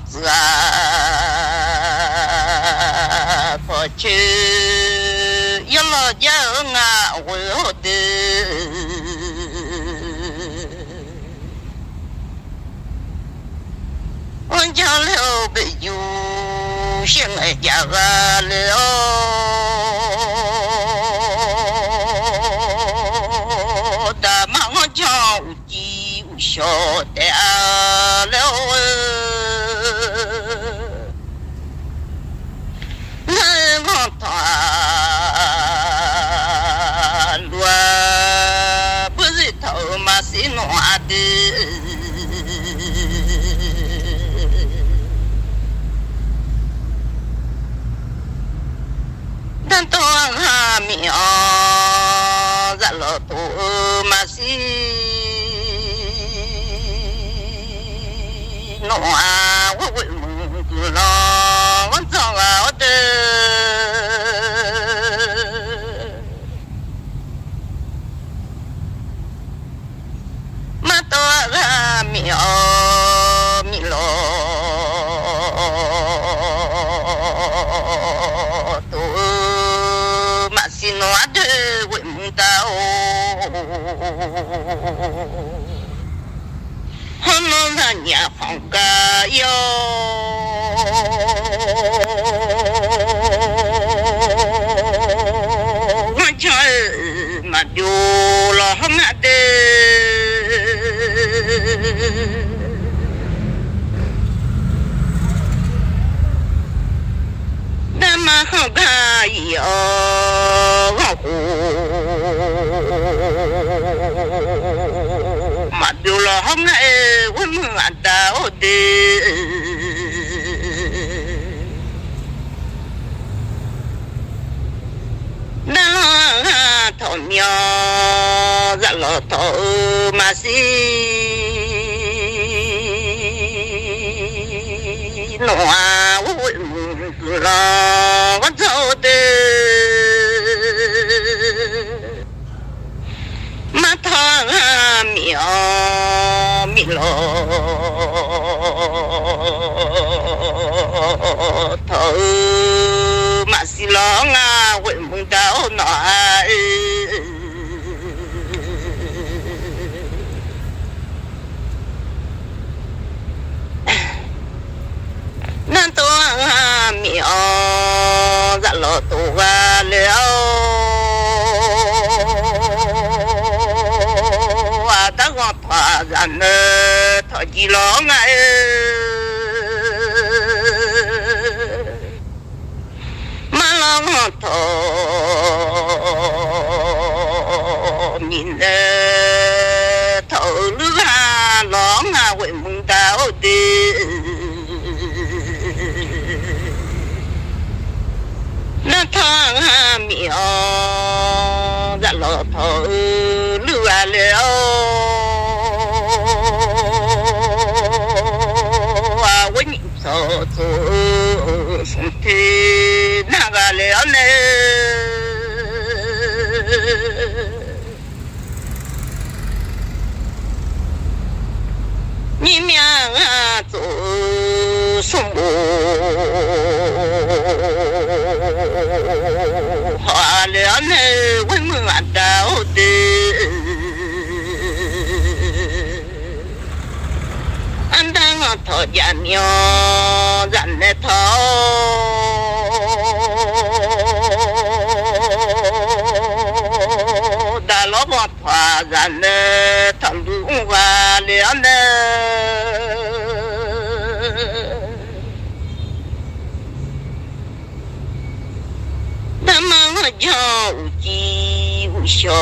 子啊，过去一老家啊，我的。我家了个有心爱家个了，大妈我家有鸡有小的了，那我他罗不是头嘛是暖的。但当下面在老多嘛是弄啊，我为梦个了，我走啊我的，嘛当下面米咯。我的闻到，我那年放假哟，我家嘛丢了我的，那么好看哟。mà điều là hôm nay vẫn ăn đau đi na thọ nhỏ dạ lọ thọ mà si nó vui lo vẫn thọ đi mà thọ miệng mi lo thọ mà si lo nga quên mong đau nó nên tôi miệng dạ lo tôi và liều ta gọi thỏa dần thỏa gì lo ngay mà lo thọ nhìn thọ lứa hà lo ngà quên mong đau đi nó thằng hà miệng dạ lo thọ lứa liều so something naga leone ni miang zo sumbu ha leone wen mu ada ode andang thọ gian yo dặn để thọ đã lót một hòa dặn để thằng đúng và liền đã mang cho chi cho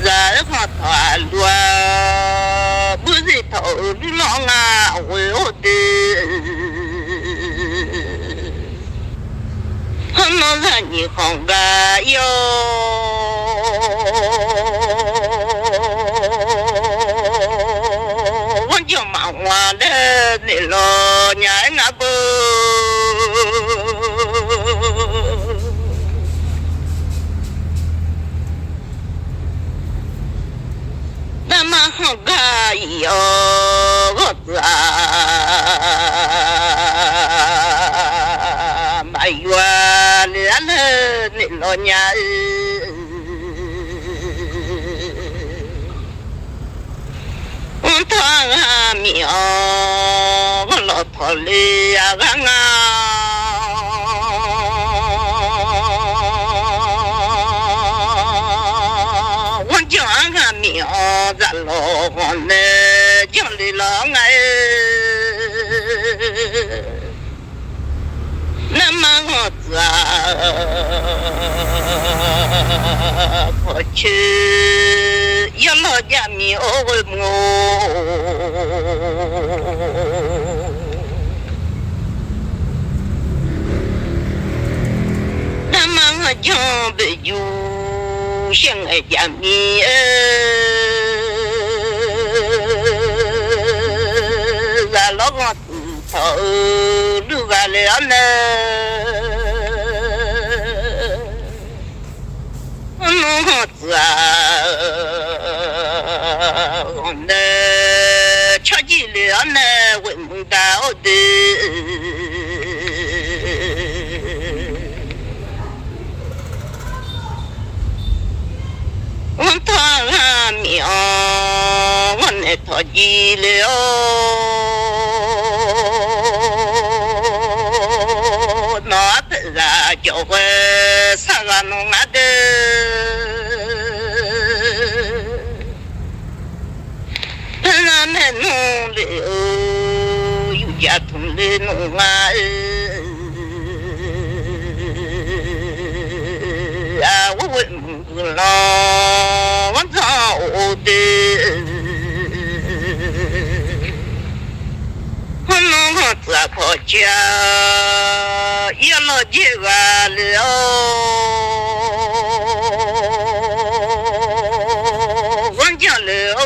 ra một hòa lúa bữa gì thầu lo ngà ôi đi nó là nhiều con gà yo vẫn cho mà hoa để lo nhảy ngã bơ mà không gà yo 子啊，埋怨了你老娘。他苗我老婆里呀啊，我讲个苗咱老我呢讲的老哎，那么我子啊，过去。要老家苗为我，那么我讲不就像爱家苗，咱老公子头路个了呢。我子啊，我呢，瞧见了呢，闻到的，我他苗，我呢瞧见了，那不然就会啥个弄啊的。那么弄了，有家同的弄啊，我问不了，我找的，我弄我这个家，也老几个了。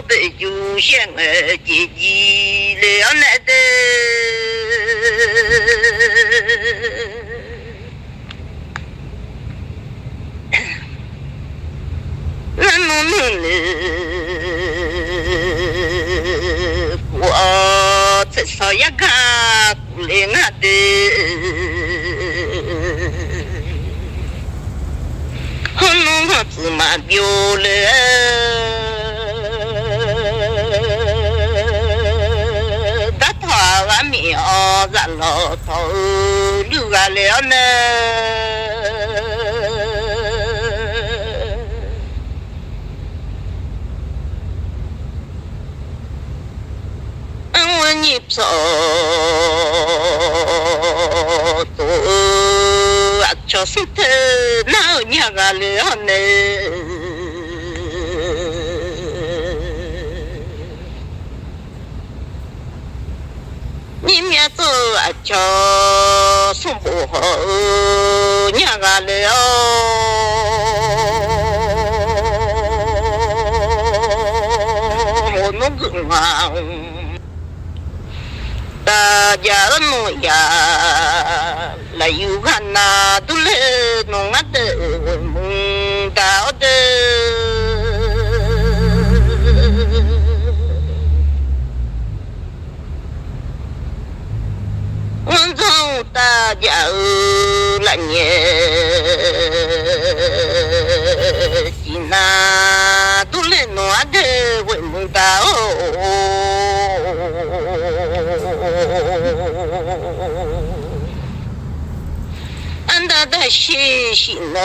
北就像儿姐姐了那的，那弄了，我至少也看不灵啊的，我弄我芝麻丢了。苗咱老头留下了呢，我你走多啊，就是头老娘个了呢。你面走啊，叫送不好，娘个了，我弄个啊，大家弄呀，来有看呐，都来弄啊的，梦到的。我从大家来年，今那都来弄的为梦到，俺大的心心呢，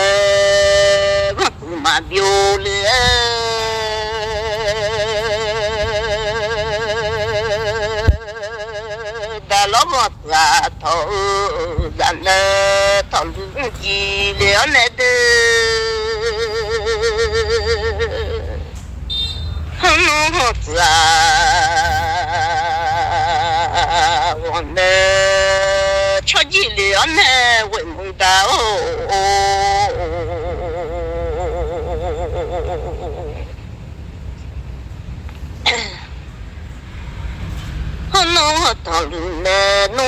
我不嘛丢了。老婆子啊，头咱那头路机了那的，老婆子啊，我那瞧见了那为梦到。我道路来弄，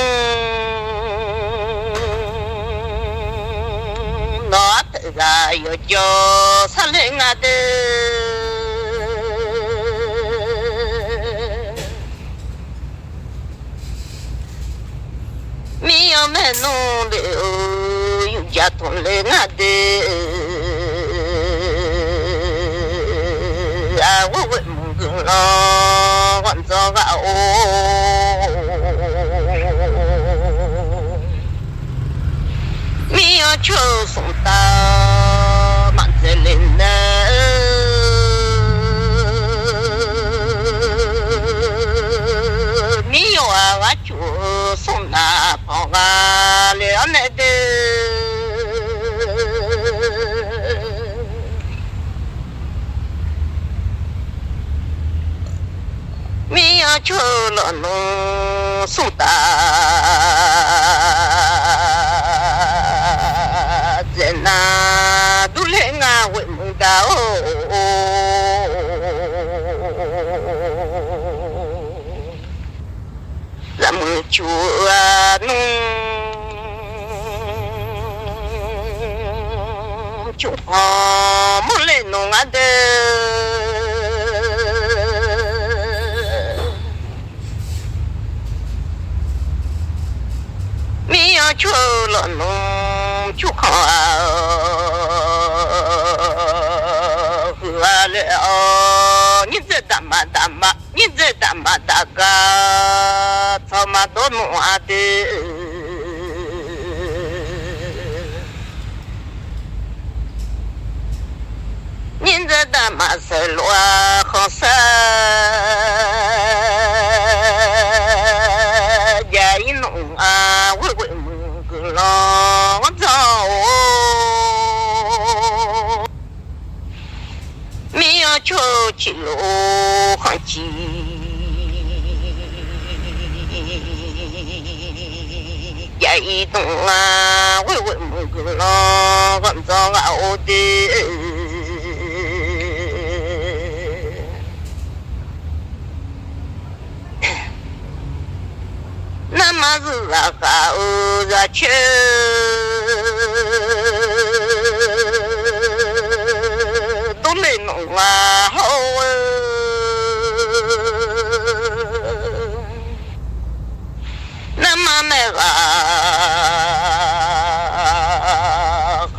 那头啊要叫啥人啊的，弄的有家同来俺的啊，我为梦个了，我早个哦，你要求送到满这里呢。送那跑啊了那的，没有求了侬送达，在那都来俺为梦到。咱们就弄就好么来弄啊的，没有就了弄就好喝了，你这大妈大妈。你这大妈大个，草马多弄啊的，你这大妈是罗好生，家一弄啊，我为么个了我走，没有求起路。好奇，呀一动啊，我为么个了，我早熬的，那么是啊好热去。都来弄啊好那么那个好，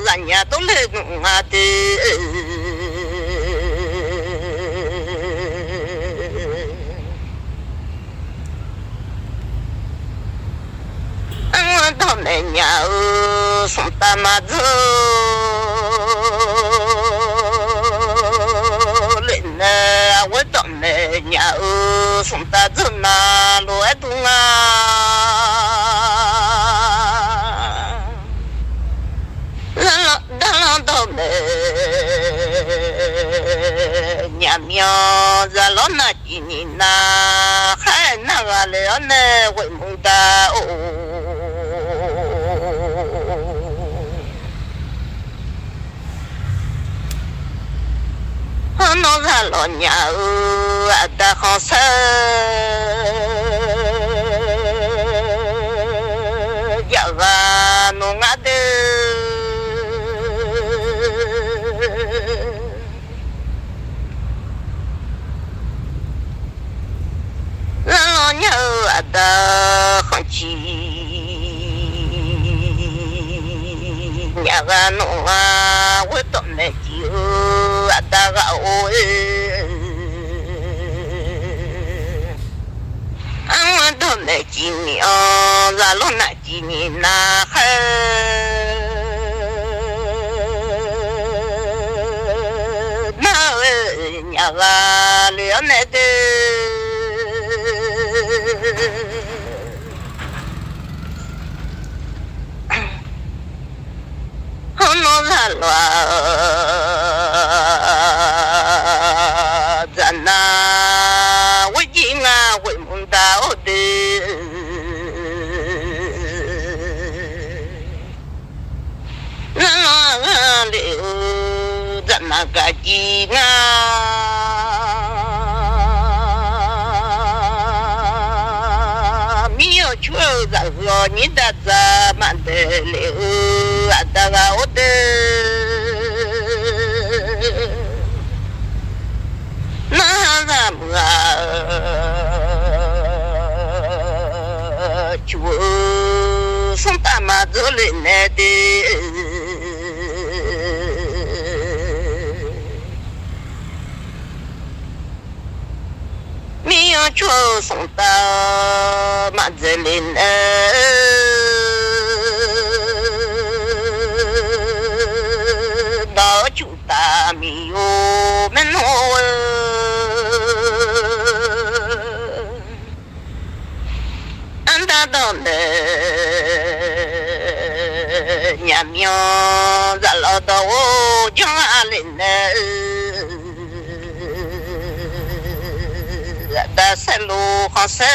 人家都来弄啊的，我到那娘送大妈子。我到那nhà送ta dân na lúa tung à đang到那nhà mèo ra lót na chỉ nhìn na hai na ga leo na quậy mông ta ô nó ra lò nhà ta khó sơ giờ ra nó ngã đê ra lò nhà ta khó chi nhà ra nó với tụi này chịu ta gạo anh thầm này chỉ nhớ ra lúc này chỉ nhìn na khơi na nhà ga liền này đi nó ra loa dân na với chị nga với mong đào đi nó liệu dân na cả chị nga miêu chúa ra rồi nhị đã ra mang để liệu ta gạo đi nó ra mà chúa sông ta mà dỗ lên nè đi mi chúa sông ta mà dỗ lên đó chúng ta mi ô men hồ anh ta đón nhà miêu ra lo đâu cho anh lên đã sẽ lu họ sẽ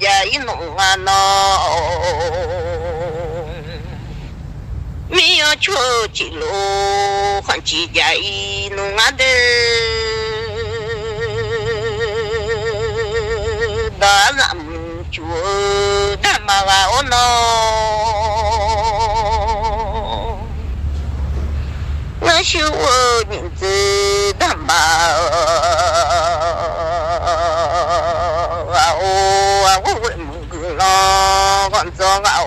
dạy nông anh nó mi ở chỗ chỉ lu họ chỉ dạy nông anh đã làm chúa đã mà vào nó ngã siêu những gì đã mà vào quên mừng lo còn do ngạo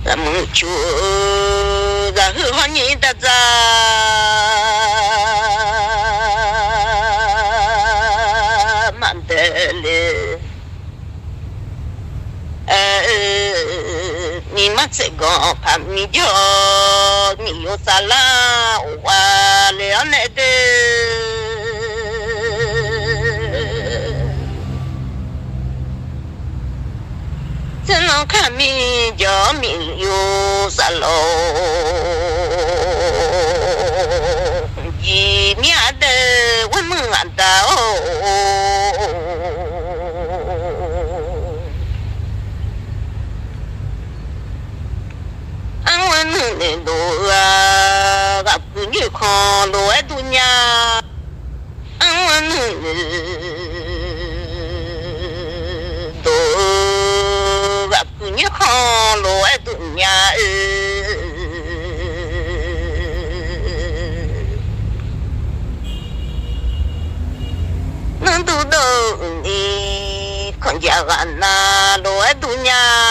đã mừng chúa đã hư hoan nhị đã ra ni mắt sẽ gõ phạm ni cho ni yo sala wa le ane de chân nó khả mi cho mi yo salo gì mi ade wa mừng anh ta nên đồ gặp như khó đồ ấy tu nhà anh đồ gặp như khó đồ ấy tu nhà nên tu đâu đi còn giờ gần đồ ấy tu nhà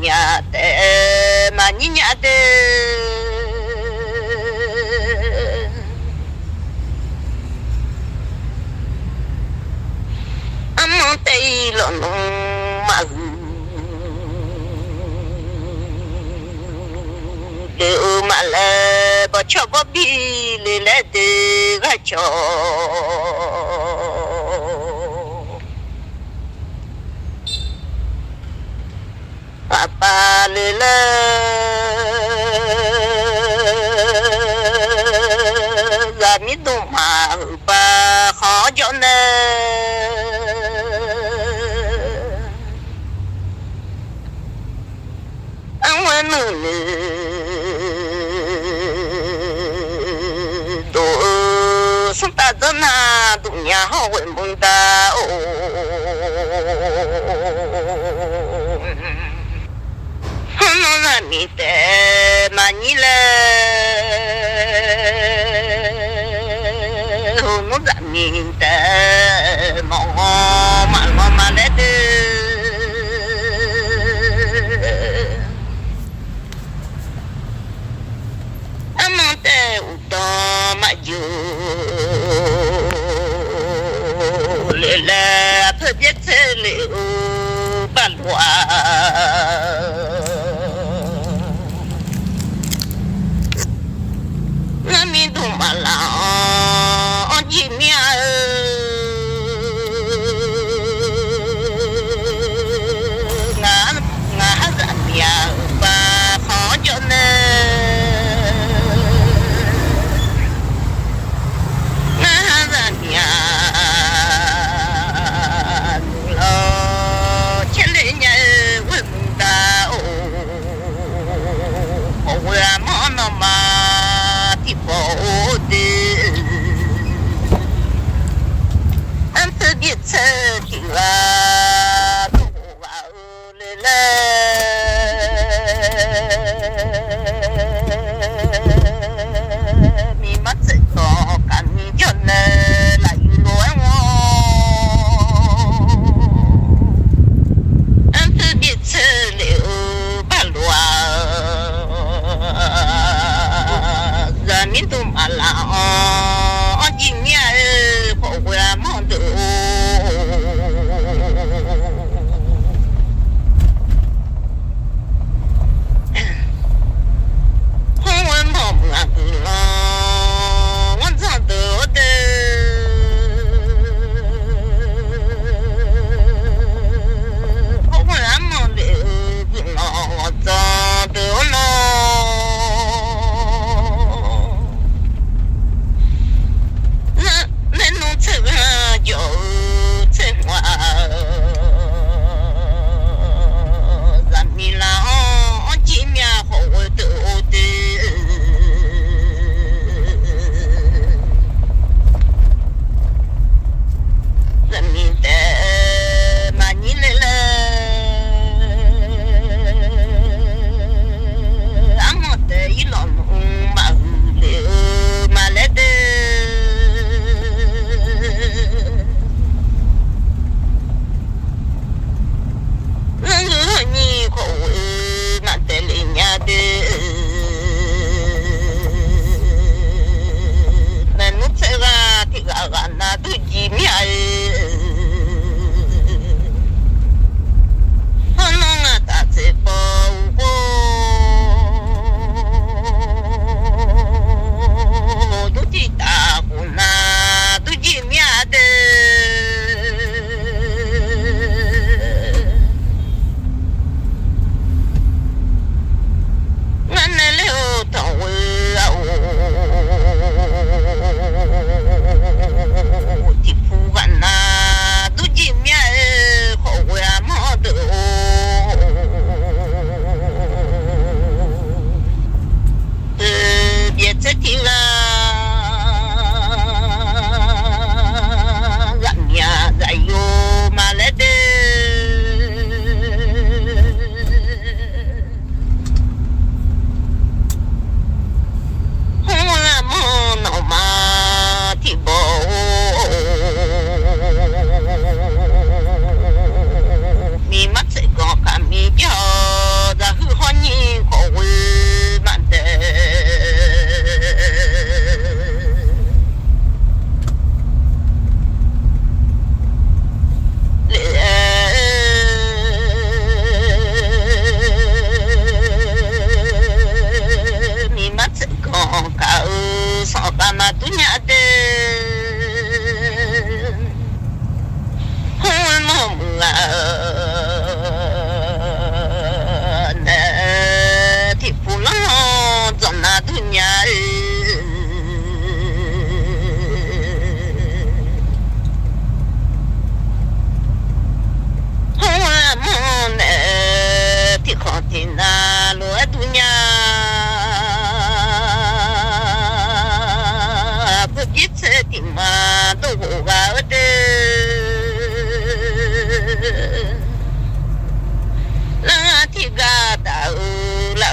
nhà tệ mà như nhà tệ âm tây lộn mà đều mà là bỏ cho bỏ bi lên là để gà cho Papa lele ra mi tu mà ba khó cho nên anh muốn đồ sống ta dân à tụ nhà họ quên buông ta nó là mi tệ mà nhỉ là hôn nó giảm mi tệ mà lẽ tư mà tệ u to mà dù lệ là thời tiết sẽ liệu bản hòa mi tu mà là ông chị mẹ ngã ra mẹ và khó cho nên ngã ra mẹ lo chân lên nhà quên ta loadunya bugitse tima do gade la tiga da la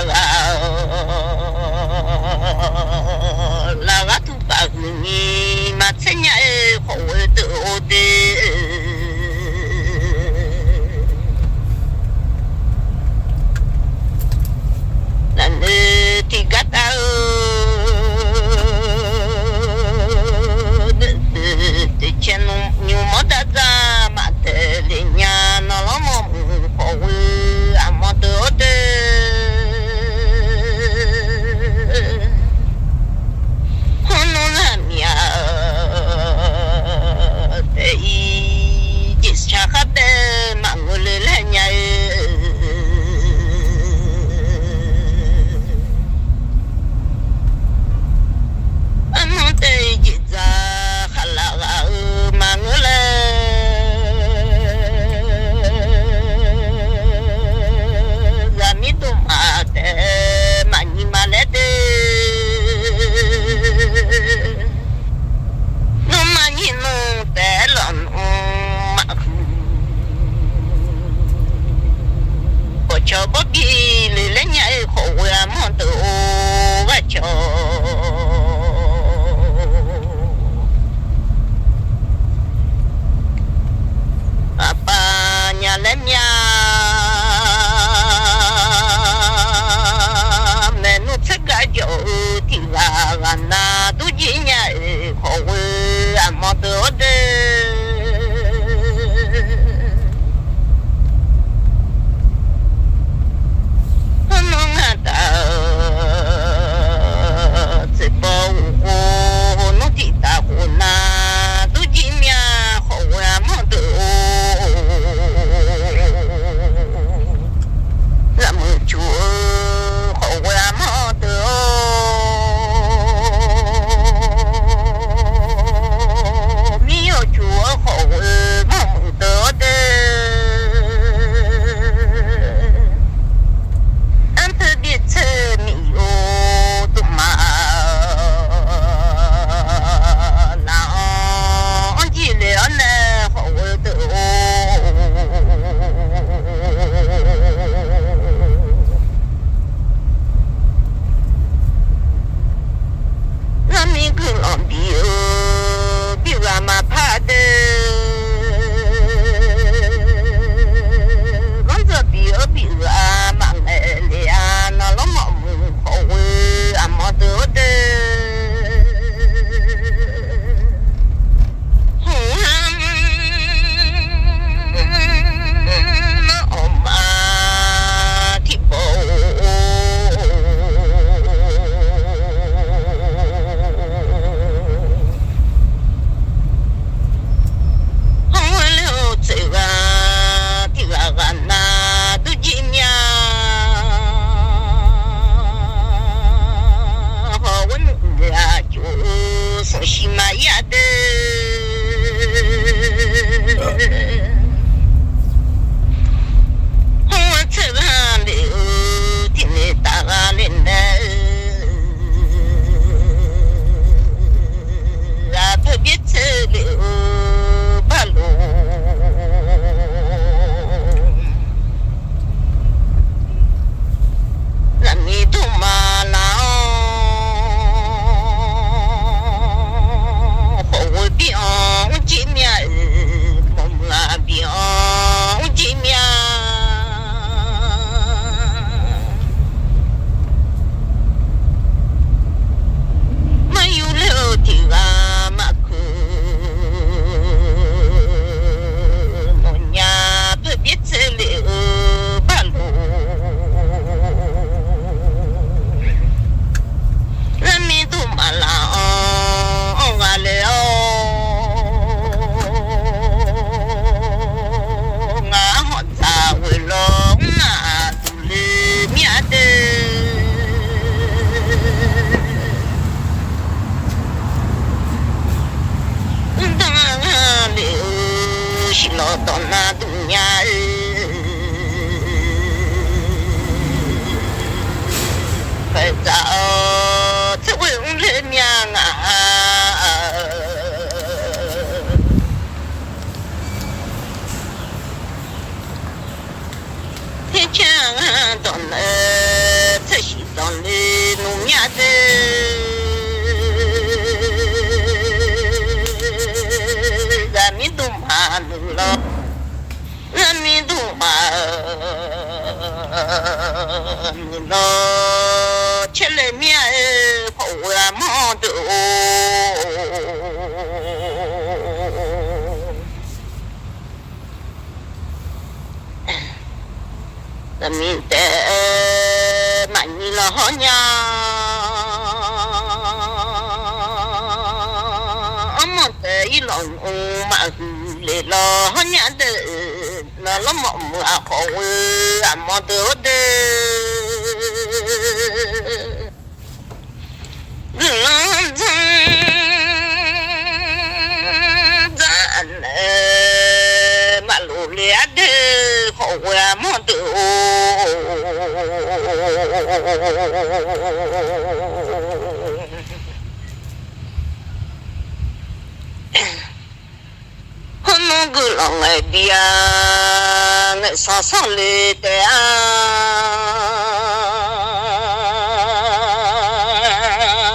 la tu pa ni ma tsenya e ho de tiga tahun de chenu nyu moda za matelinya nolomo ko amodo de kono na mia de I jis chakade mangule lenya cho bobby le nya e ko wa mo to wa cho apa nya le nya menu tsga jo ti wa na tu ji nya e ko wa mo to de 那吃了面口呀毛豆，那明的满你了好娘，阿妈的一老马来了好娘的。那老毛木啊好喂，阿毛豆的，人生咱马路里的好喂阿毛豆，那个人来的呀，我上上来的呀，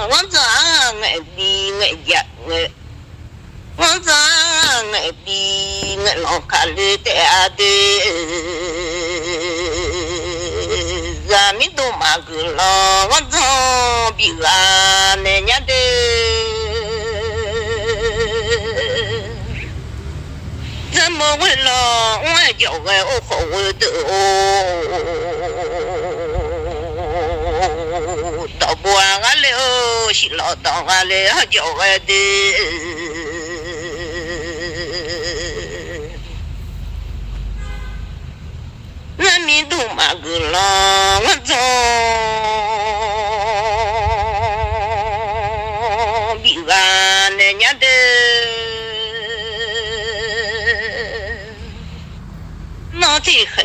我咋爱的我呀我咋爱的我老卡来的呀的，咱们都马个了，我咋比啊那样的。怎么会了？我叫我好的哦，到不完了，洗了当完了叫我的，那米都马个了，我走，比完那年的。那的很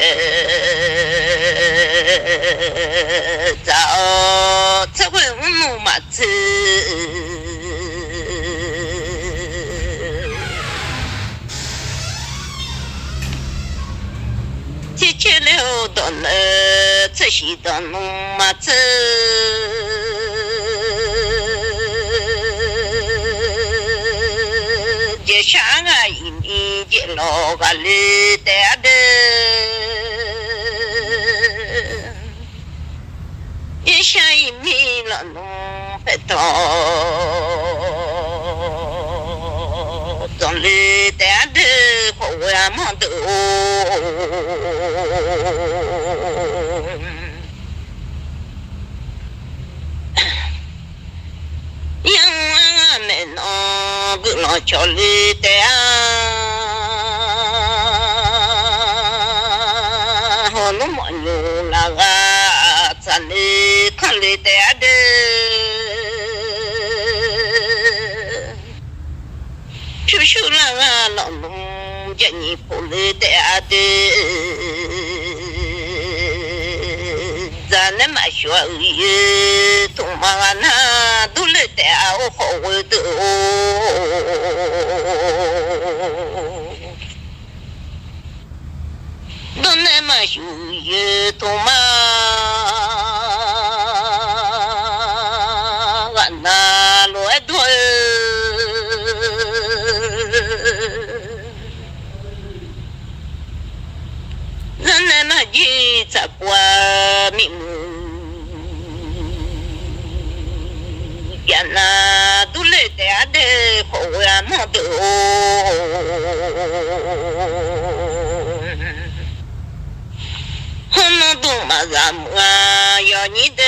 早，这回我弄嘛子，接起了的呢，这些的弄嘛子，接下个一年接了个里的。一下一米了弄不到，总里的好呀忙的养俺们那个老家里的好那么牛那个。咱的看里的的，就是那个老农家你不里的的，咱那么学语，东妈那都里的我好会的都那么学语，东妈。在过命边那都来的的好呀么的我们都嘛咱们要你的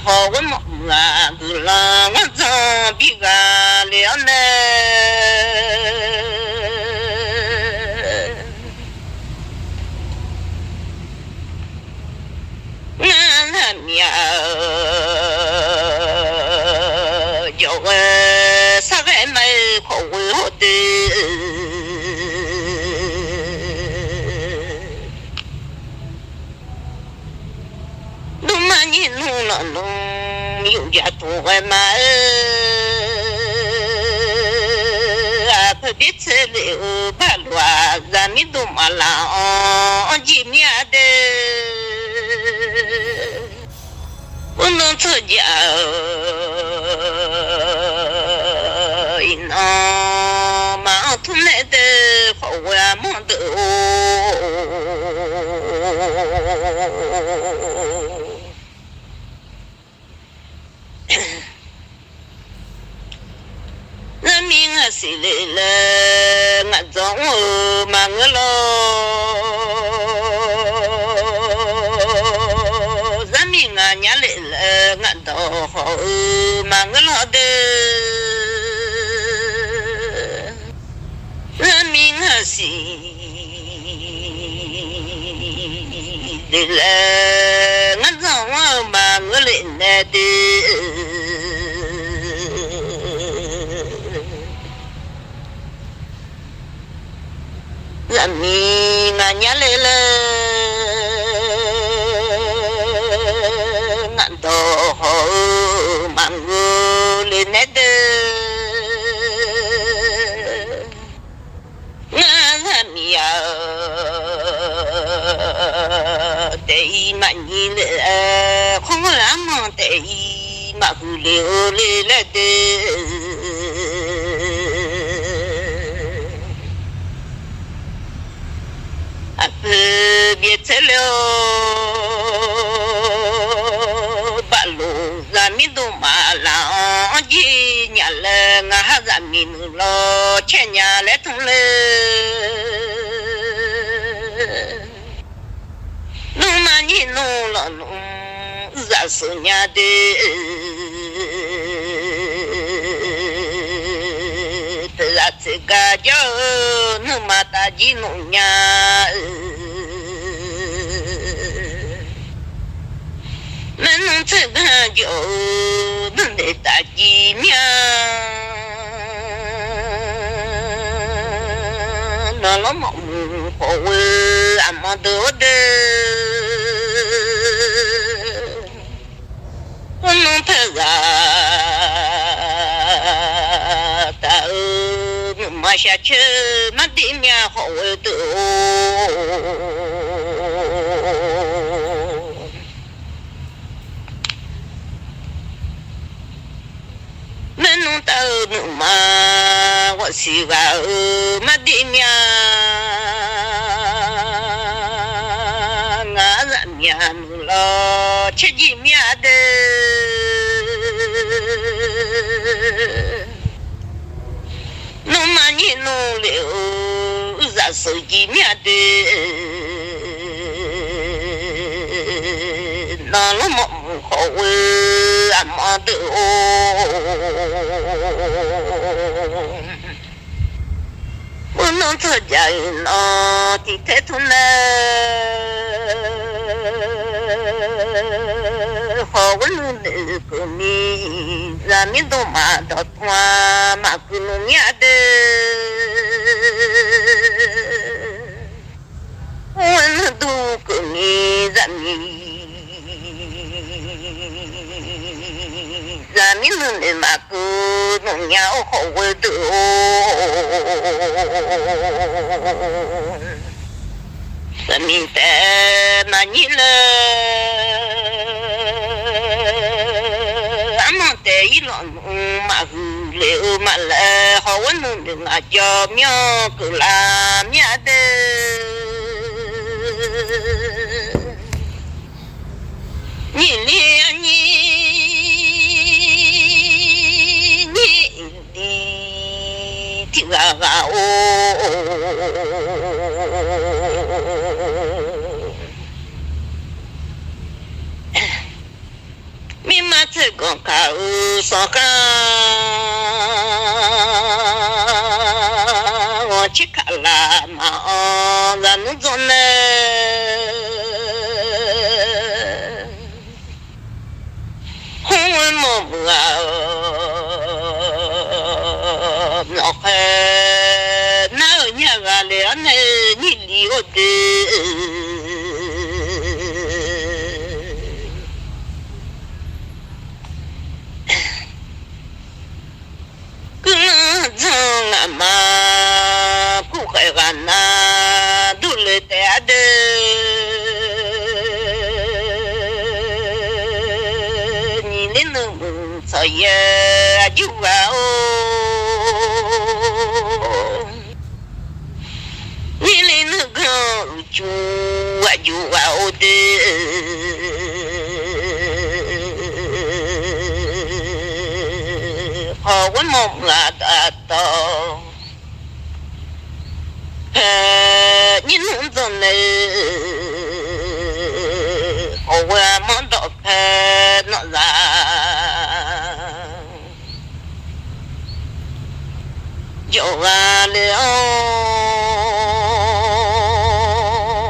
好我们不让我怎比个了呢叫我啥个没好我的，弄嘛你弄了弄，有家多个嘛不别吃了把乱，咱们都嘛啦，见面的。我能出家，那马土来的好玩忙的。人民啊，谁来了？俺中午忙了，人民啊，伢来了，俺都好忙了的。人民啊，谁来了？俺中午忙了的。人民啊，伢来了，俺都好忙我来那的，俺人民呀，得嘛你了，空了嘛得嘛不流来的。别走了，把路咱们都马浪几年了，俺咱们了，前年来通了，弄嘛你弄了弄，20年的。这个叫那么大的农呀，那农这个叫那得大几面，那老毛好喂俺们多的，我农这个。马下去，马对面好味道。那弄到弄嘛，我喜欢马对面，俺人面弄了吃几面的。弄嘛你弄了20几面的，那了么好喂俺妈的哦，我能出家人呢，地太痛了，好我弄那个米，咱们都买到团，买个农面的。我们都个米，咱们弄的买个农面好味道哦。咱们在哪里了？俺们在一浪马路了嘛了，好我弄的那叫苗个拉面的。你连你的听啊哦，明码这个搞啥个？我去看了嘛，咱们做呢。老汉那年个了那你离我的，可能从俺妈不会干呐，都来带的。所以就啊哦，你来那个就啊就我的，好我梦啊达到，你弄着呢，好我梦到那啥。就完了，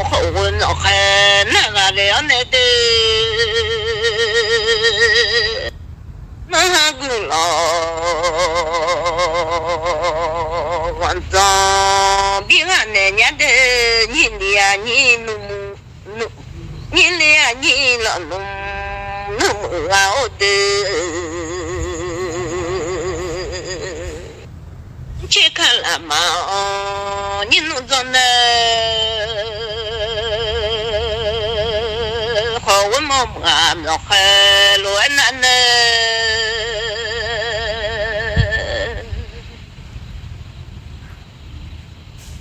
后文老还那个了那的，那个老晚上比俺那年的你俩你弄，你俩你了弄熬的。去看了吗？你弄着呢？好我们啊，那还乱难呢。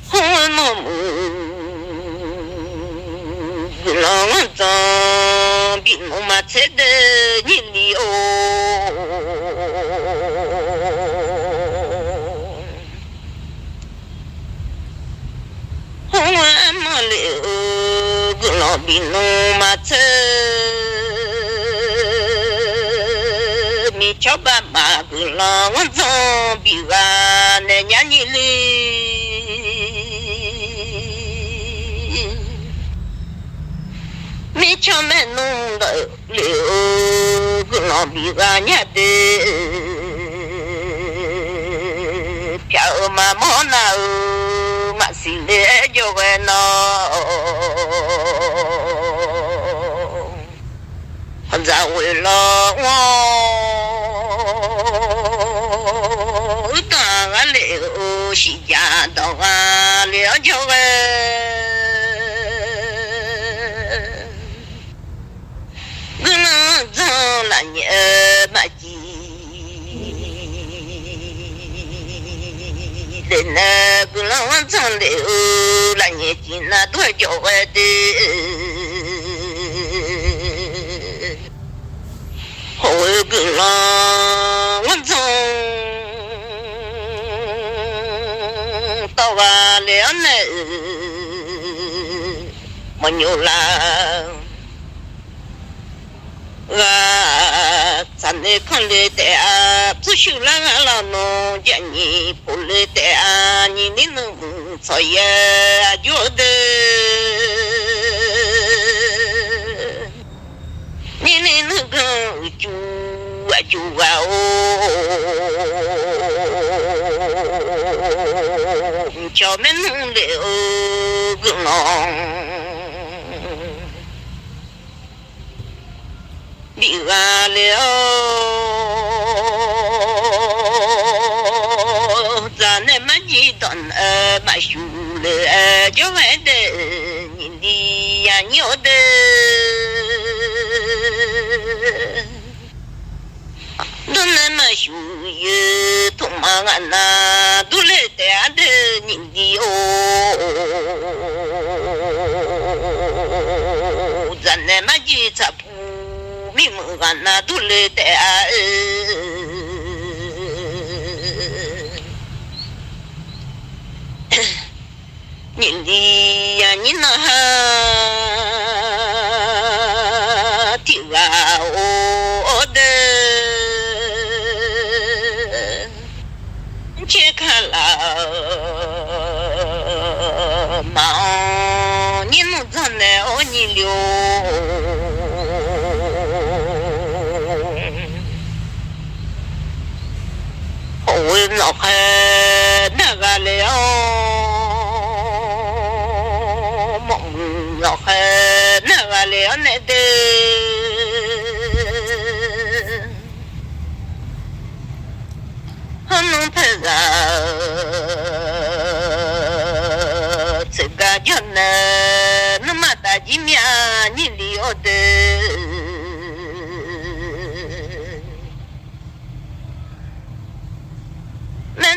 好我们老张比我们吃的你里哦。我嘛了个老比侬嘛车，米巧爸爸个老我总比啊那年你哩，米巧没弄的了个老比啊伢的，票嘛莫那。心里就会闹，咱为了我，当然了，西家到啊了就会，可能从那年买鸡。那个老长的那年纪那多叫我的，好个老长到完了呢，没有啦。咱那看的的啊，不修啦老农家你不来的啊，你能做也觉得，你那个就哦，叫门弄的个农。离完了，咱那么几段嘛修了，就为的你的呀牛的，都那么修也同嘛俺那都来的你的哦，咱那么几差不。mi mu gana dule te a nindi ya nina ha tiwa o de chekala ma ninu zane o nilyo我老汉那个了，梦老汉那个了那的，还能拍个这个叫那么大几面你了的。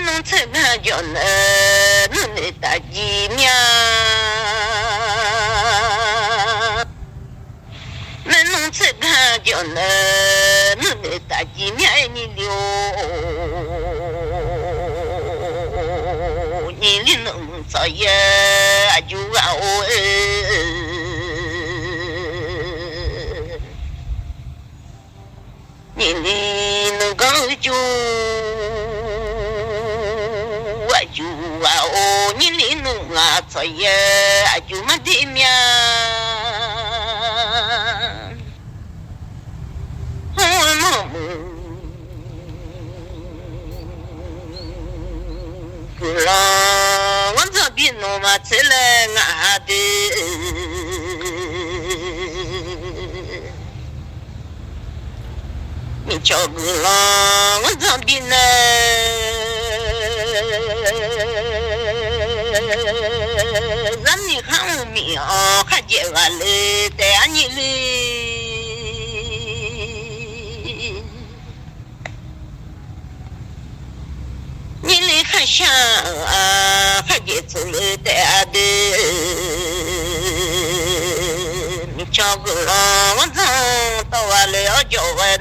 能吃那叫那那大鸡面，草也就啊哦，你能够就啊就啊哦，你能啊草也就没得面。我这边弄嘛出来俺的，你叫个了，我这边呢，让你看我面啊，看见完了带你嘞。你来看下啊，还给走了带的，你叫个了，我唱到完了叫我